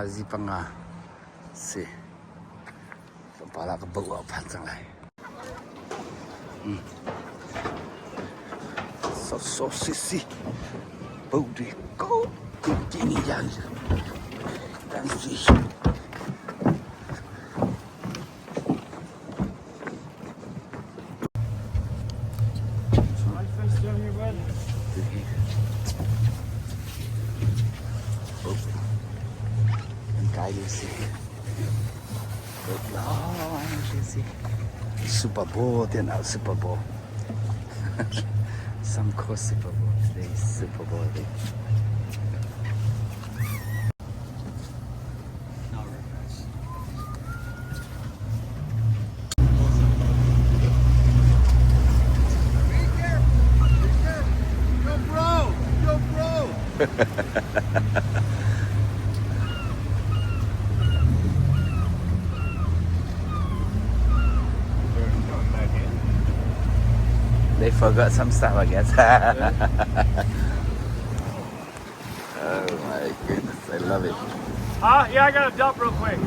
zipanga si pala ka bawa pansang lai so si bau di ko tinggi jang dan si Super Bowl, then out Super Bowl. Some call Super Bowl today, Super Bowl day. Yo bro. They forgot some stuff, I guess. Oh my goodness, I love it. Yeah, I gotta dump real quick.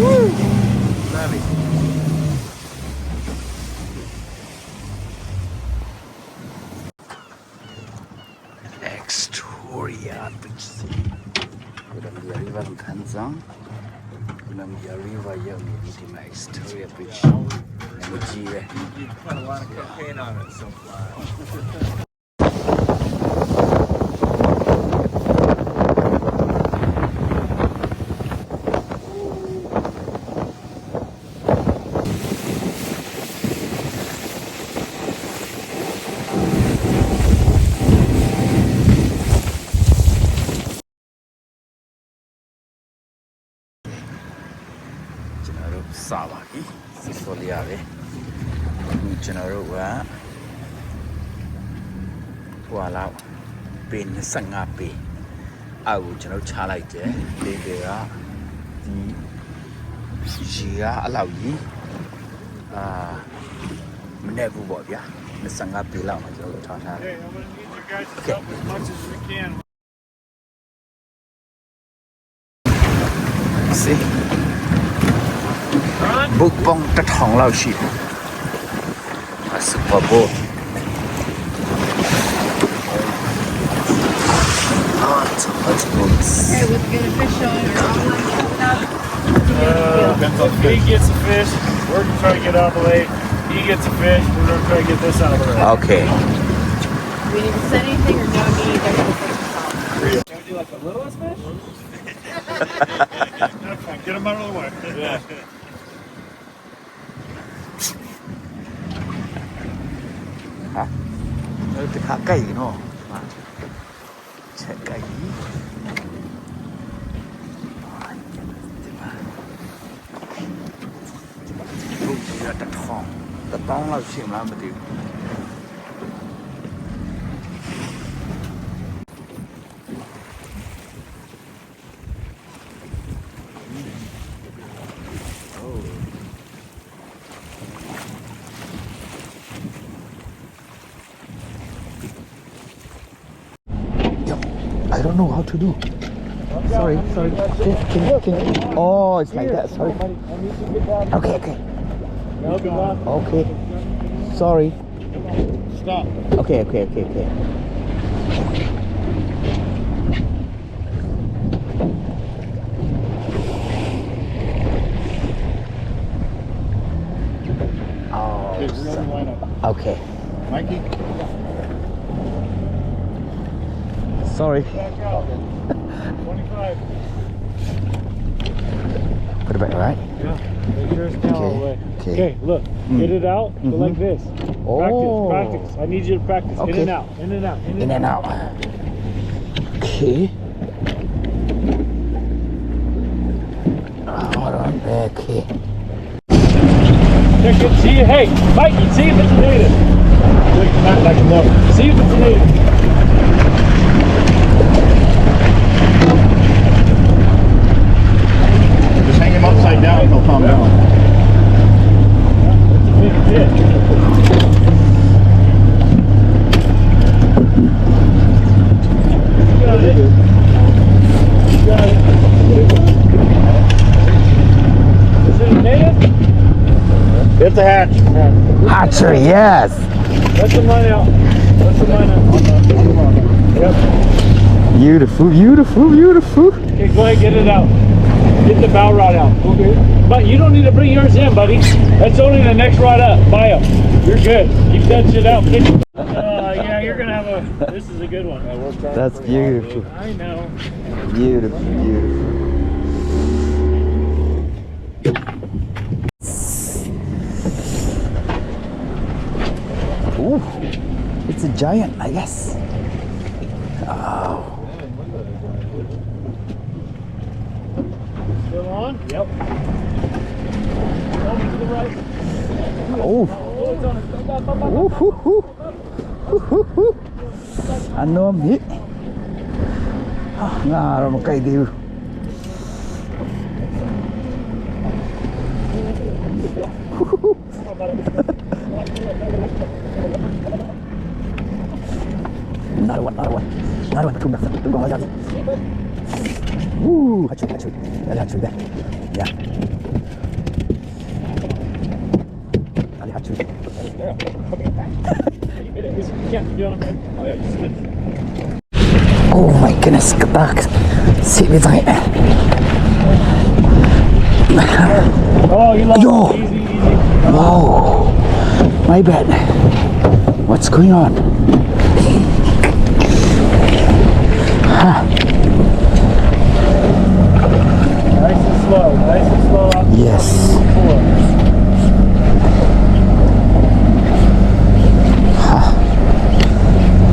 Woo! Love it. Extoria Beach. Kunam dia river Kanzang. Kunam dia river yang di mana Extoria Beach. Emoji eh. You put a lot of cocaine on it so far. Savaki, Siciliare. General Wala Pin Sangapi. I would general Chalaite, Libera, the Gia Alawi, Nevubodia, the Sangapi Lama. Hey, I'm gonna need you guys to help as much as we can. See? Book bong the Tong Lao Sheep. A Super Bowl. Lots of vegetables. Hey, what's gonna fish on If he gets a fish, we're gonna try to get out of the lake. He gets a fish, we're gonna try to get this out of the lake. Okay. we need to send anything or no need? They're gonna fish the Can we do like the littlest fish? Get him out of the way. Yeah. Hả? Thì khá cay nó mà sẽ cay lúc chỉ là tật tông là chuyện làm mà tiêu I don't know how to do. Sorry. Can oh, it's like that. Sorry. Okay. Okay. Sorry. Stop. Okay. Oh. Okay. Mikey. Sorry. Back out. 25. Put it back, right? Yeah. Make sure it's down all the way. Okay. Okay, look. Get it out. Go like this. Oh. Practice. I need you to practice. Okay. In and out. In and out. In and out. Okay. Hold on. Okay. Check it. See, hey, Mikey, see if it's a native. Not like a lover. See if it's a native. Just hang him upside down and he'll calm down. That's a big fish. There's the hatch. Hatchery, yes. Let the line out. Let the line out. Yep. Beautiful, beautiful, beautiful. Okay, go ahead, get it out. Get the bow rod out. Okay. But you don't need to bring yours in, buddy. That's only the next rod up. Bio. You're good. Keep that shit out. Yeah, you're gonna have a. This is a good one. That's beautiful. I know. Beautiful, beautiful. Ooh, it's a giant, I guess. Oh. Still on? Yep. Over to the right. Oh. Oh, it's on it. Ooh, hoo, hoo. Hoo, hoo, hoo. Ano mi? Nga mo kay diu. Another one. Tung gong lagi. Hachu. Ada hachu dah. Ya. Ada hachu. Oh my goodness, ketak. See me try. Oh, you lost. Yo. Easy. Wow. My bad. What's going on? Nice and slow out the Yes. floor.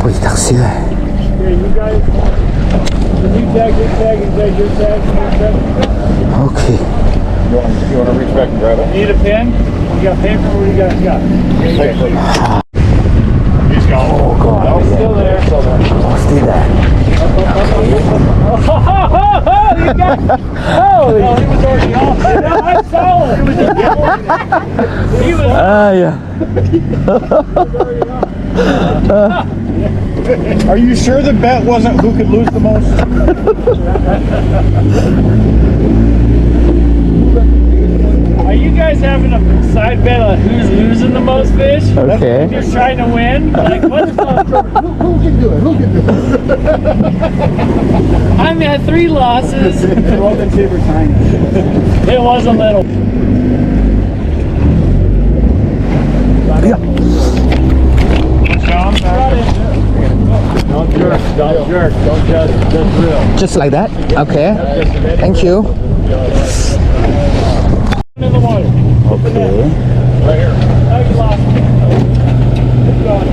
Boy, taxi. Okay, you guys, can you tag your tag and tag your tag and your tag? Okay. You want to reach back and grab it? Need a pen? You got paper? What do you guys got? Paper. He's gone. Oh God. It's still there. Oh, stay there. You got, holy! No, he was already off. No, I saw him. He was Yeah. Are you sure the bet wasn't who could lose the most? Are you guys having a side bet on who's losing the most fish? Okay. Just trying to win? Like, what the fuck? Who can do it? I'm at 3 losses. It wasn't super tiny. It was a little. Yeah. Don't jerk. Don't jerk. Don't just drill. Just like that. Okay. Thank you. In the water. Okay. Right here. Oh, you lost. Keep going.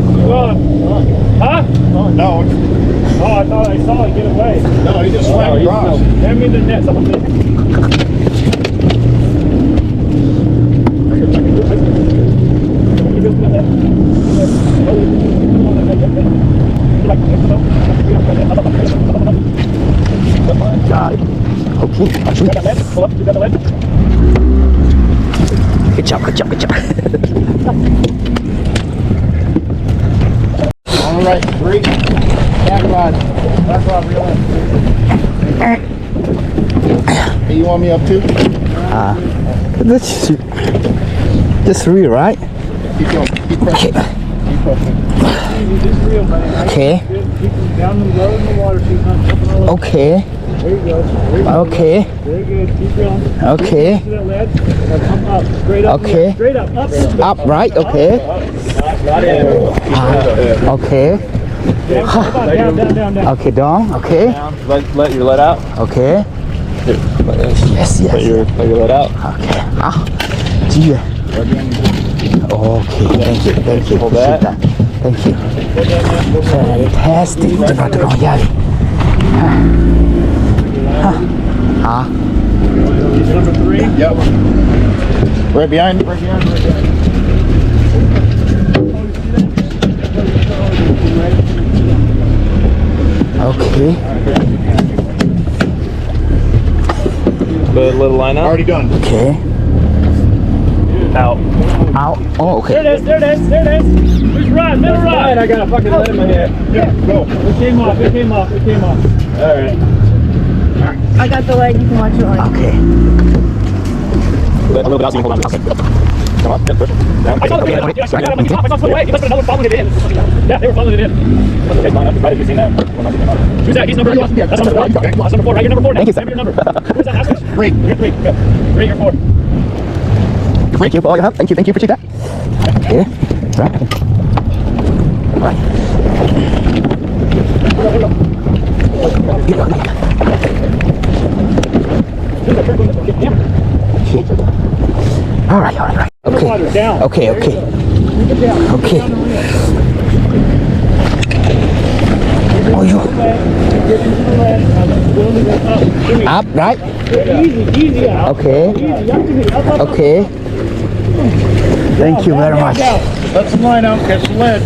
Keep going. Huh? No, Oh, I thought I saw it get away. no, he just swam across. Hand me the net. Got it. Okay. Good job. All right, 3. Back rod, reel in. Hey, you want me up too? That's just real, right? Keep going. Keep pressing. Okay. Keep pressing. Just reel, buddy. Okay. Keep them down the low in the water so he's not jumping all over. Okay. There you go. Okay. Very good. Keep reeling. Okay. To that ledge. Now come up. Straight up. Okay. Straight up. Up. Up, right? Okay. Not in. Okay. Down. Okay, down. Okay. Let your let out. Okay. Yes. Let your let out. Okay. Gee. Okay. Thank you. Hold that. Thank you. Fantastic. Cepat tukang jari. Number 3. Yep. Right behind. Okay. The little line out. Already done. Okay. Out. Out. Oh, okay. There it is. Who's rod? Middle rod. I got a fucking let in my head. Yeah, go. It came off. All right. I got the leg. You can watch it like. Okay. A little bit out so you can hold on to the Come on, get push. Down. I saw the video. I saw it away. He must have been following it in. Yeah, they were following it in. Okay, fine. Right, have you seen that? Who's that? He's number 4. That's number 4. That's number 4, right? You're number 4 now. Thank you, sir. Remember your number. Who's that? Asterisk? 3. You're 3. Good. 3, you're 4. Thank you for all your help. Thank you. Appreciate that. Okay. Right. Right. All right. Okay. Water down. Okay. Okay. Oh, you up, right? Easy out. Okay. Okay. Thank you very much. Let some line out, catch the lead.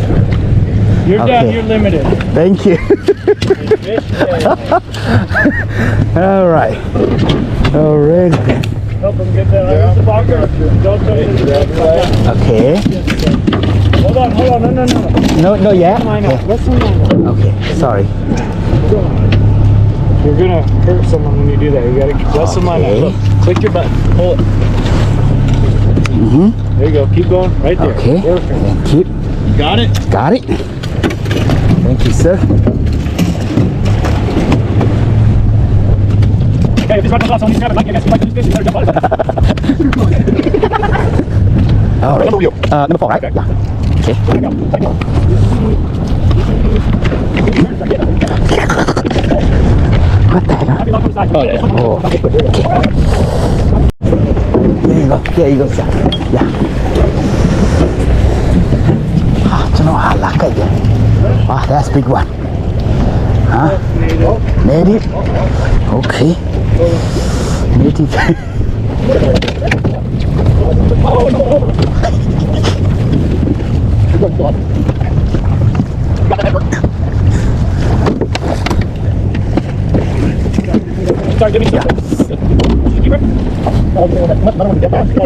You're Okay. done. You're limited. Thank you. All right. All right. Help him get that. Where's the blocker? Don't touch it. Okay. Hold on. No. No, yeah. Line out. Let's line out. Okay. Sorry. You're gonna hurt someone when you do that. You gotta just some line out. Okay. Look, click your button. Pull it. There you go. Keep going. Right there. Okay. Perfect. Thank you. Got it? Got it. Thank you, sir. Okay, if this rifle's off, someone needs to grab it. Mike, I guess you like this fish. You better jump on it. All right. Number 4, right? Yeah. Okay. What the heck? Oh, yeah. Oh, okay. There you go, sir. Yeah. Do you know how lucky you? Wow, that's a big one. Huh? Native? Okay. Native. Start giving stuff. Keep it.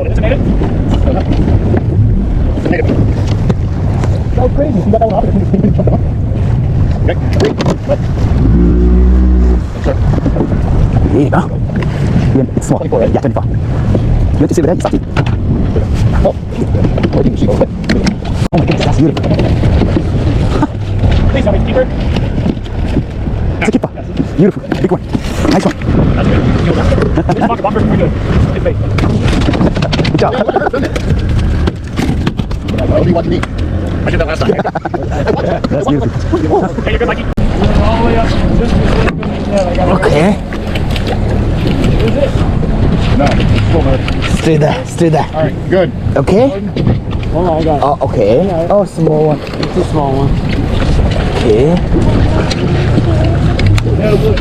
It's a native. So crazy. You got that one off. Okay. Here you go. It's small. Yeah, 24. You want to see what that is? Oh my goodness, that's beautiful. Please help me. Keep her. It's a keeper. Beautiful. Big one. Nice one. That's good. This bumper is pretty good. Good bait. Good job. I'll be watching me. I did that last time. That's beautiful. Hey, you're good, Mikey. We're all the way up. Just Okay. Who's this? No, still hurt. Stay there. All right, good. Okay? Hold on, I got it. Oh, okay. Oh, small one. It's a small one. Okay. Yeah, look.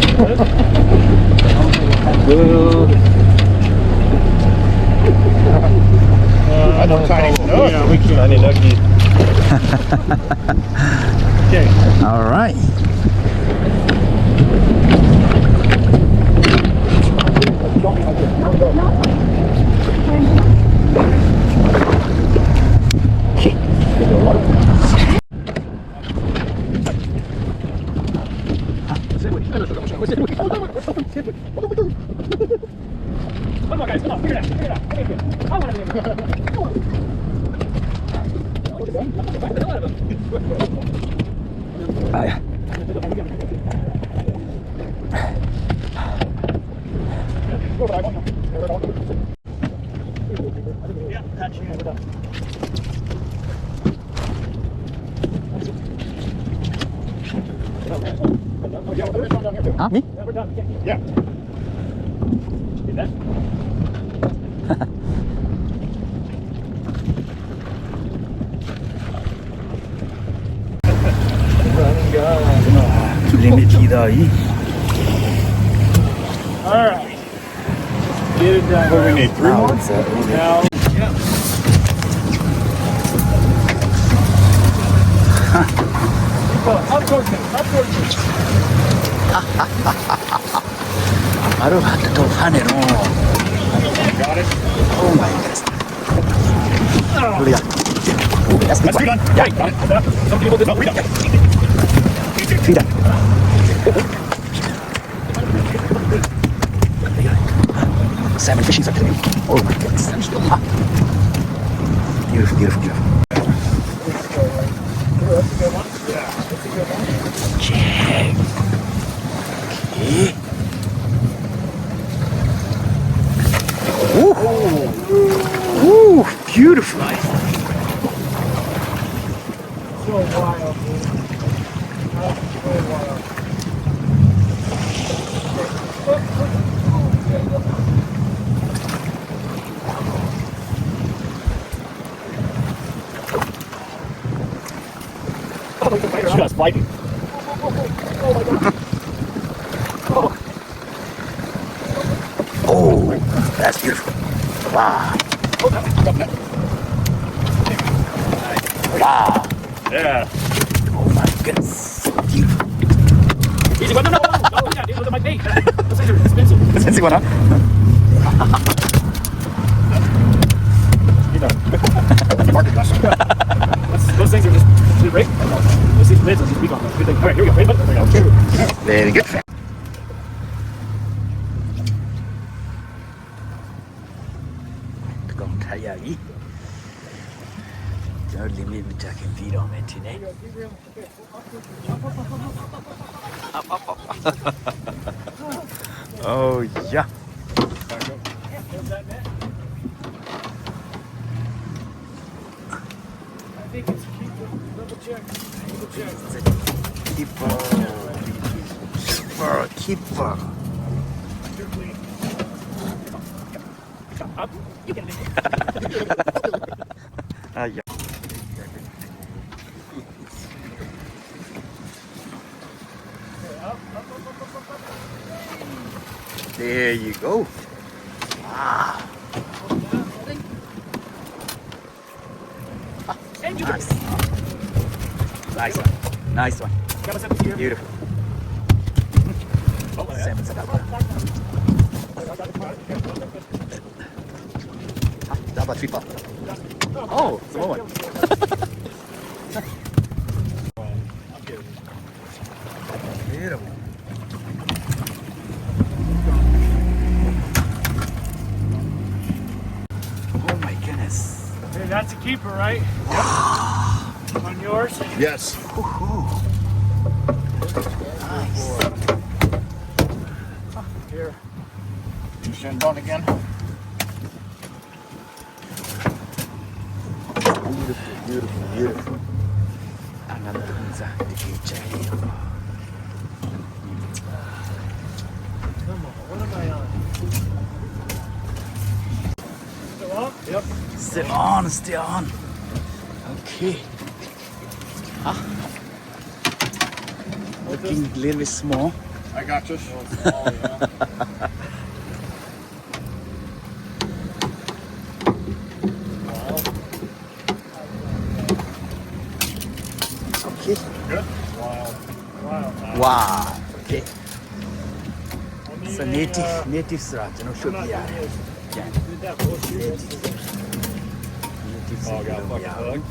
I know tiny. Yeah, we can't. Tiny nuggies. Okay. All right. Okay. Come on, guys. Come on. Figure it out. I want to be able to. Come on. Huh? Me? We're done. Yeah. See that? Limited aí. All right. Get it done. What do we need? 3 more? Now. Up towards me. Maru hat to funny no. Got it. Oh my goodness. Look at that. Oh, that's big That's 3 one. done. Yeah, got it. Some people did not. 3 done. See that? salmon fishing today. Oh my goodness, I'm still hot. Beautiful, beautiful, beautiful. Check. Okay. Ooh. Ooh, beautiful. So wild, dude. That's so wild. She got fighting. Oh, that's beautiful. Wow. Wow. Yeah. Oh my goodness. Beautiful. Easy one. No. Don't do that, dude. Those are my bait. Those things are expensive. Let's see what up. You know. Market cost. Those things are just right. Those things lids will just be gone. Good thing. All right, here we go. Ready, bud? There we go. Very good. Con thấy à ý. Cho limit mình chắc cái video này thế này. Oh yeah. I think it's keeper. Double check. Double check. Keeper. Keeper. Keeper. You can Ah yeah. There you go. Wow. Nice. Nice one. Nice one. Beautiful. Salmon set up. Dapat triple. Oh, small one. Beautiful. Oh my goodness. Hey, that's a keeper, right? On yours? Yes. Woohoo. Nice. Here. You send on again? Beautiful, beautiful, beautiful. Ang nandun sa future. Come on, what am I on? Still on? Yep. Still on, still on. Okay. Ah. Looking a little bit small. I got this. Okay. Good. Wow. Wow. Okay. I'm It's a using, native sriracha. No should not be. doing this. Yeah. Did that bullshit. Native sriracha.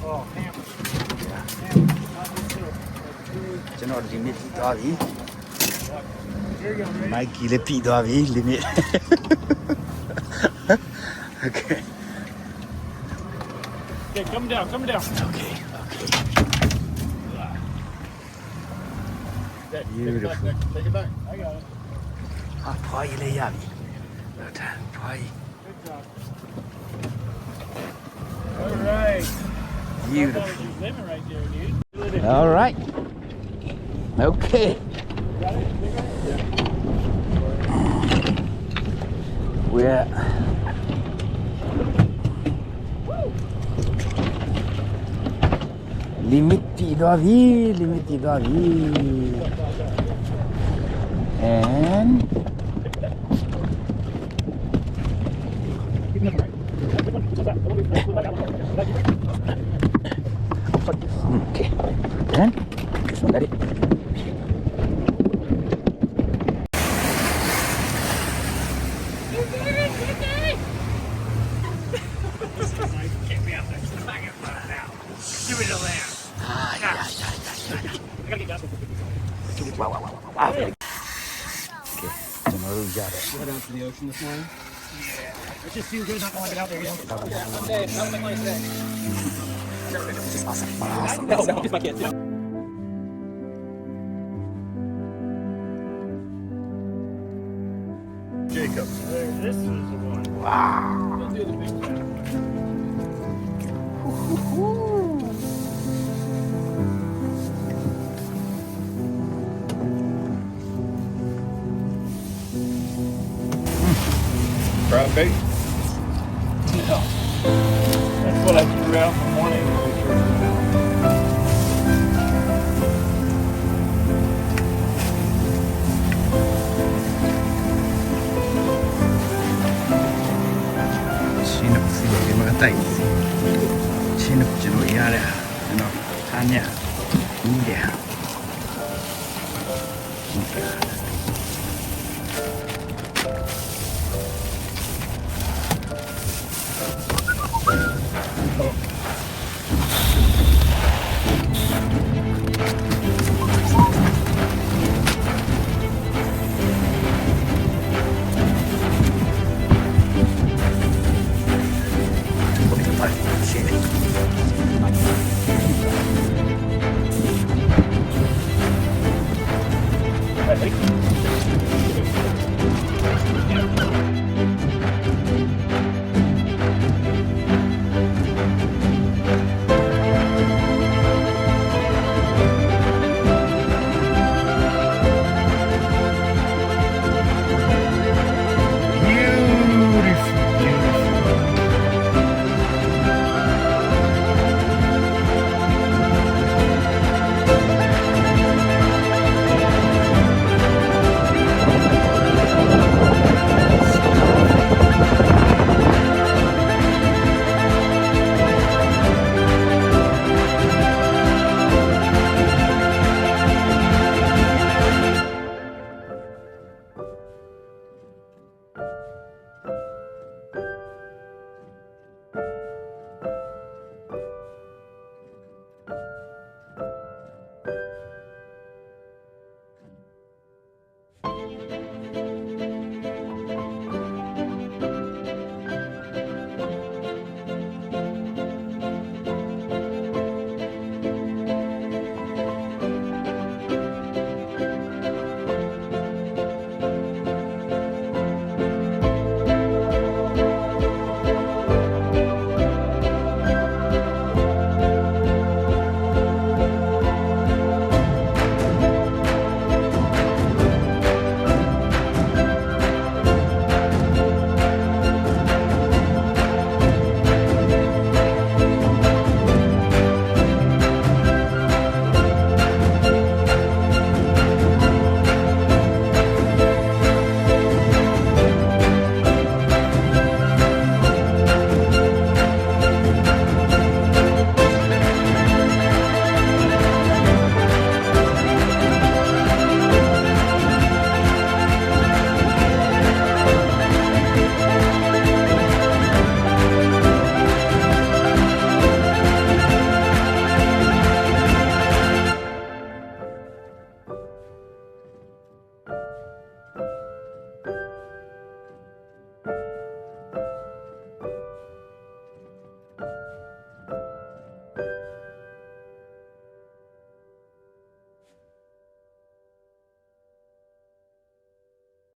Oh, hammer. Yeah. Not this too. Cho nó limit đó đi. Here you go, ready? Mai kỳ lệ pi đó đi limit. Okay. Okay, come down, come down. Okay. Okay. Beautiful. Take it back. I got it. Ah, poi le llavi. Poi. Good job. All right. Beautiful. That was your limit right there, dude. All right. Okay. We're limiti dovi. And okay. And this one, daddy. Give it a laugh. Wow. Okay. Tomorrow, Head out to the ocean this morning? It just feels good not to let it out there, you know? Someday, I'll make my mistake. No, just my kids. Jacob. This is the one. We'll do the big one. Crab bait. No. That's what I threw out in the morning. Sinap siguro mga tay. Sinap jero yara. Ano? Hanya. India. I think.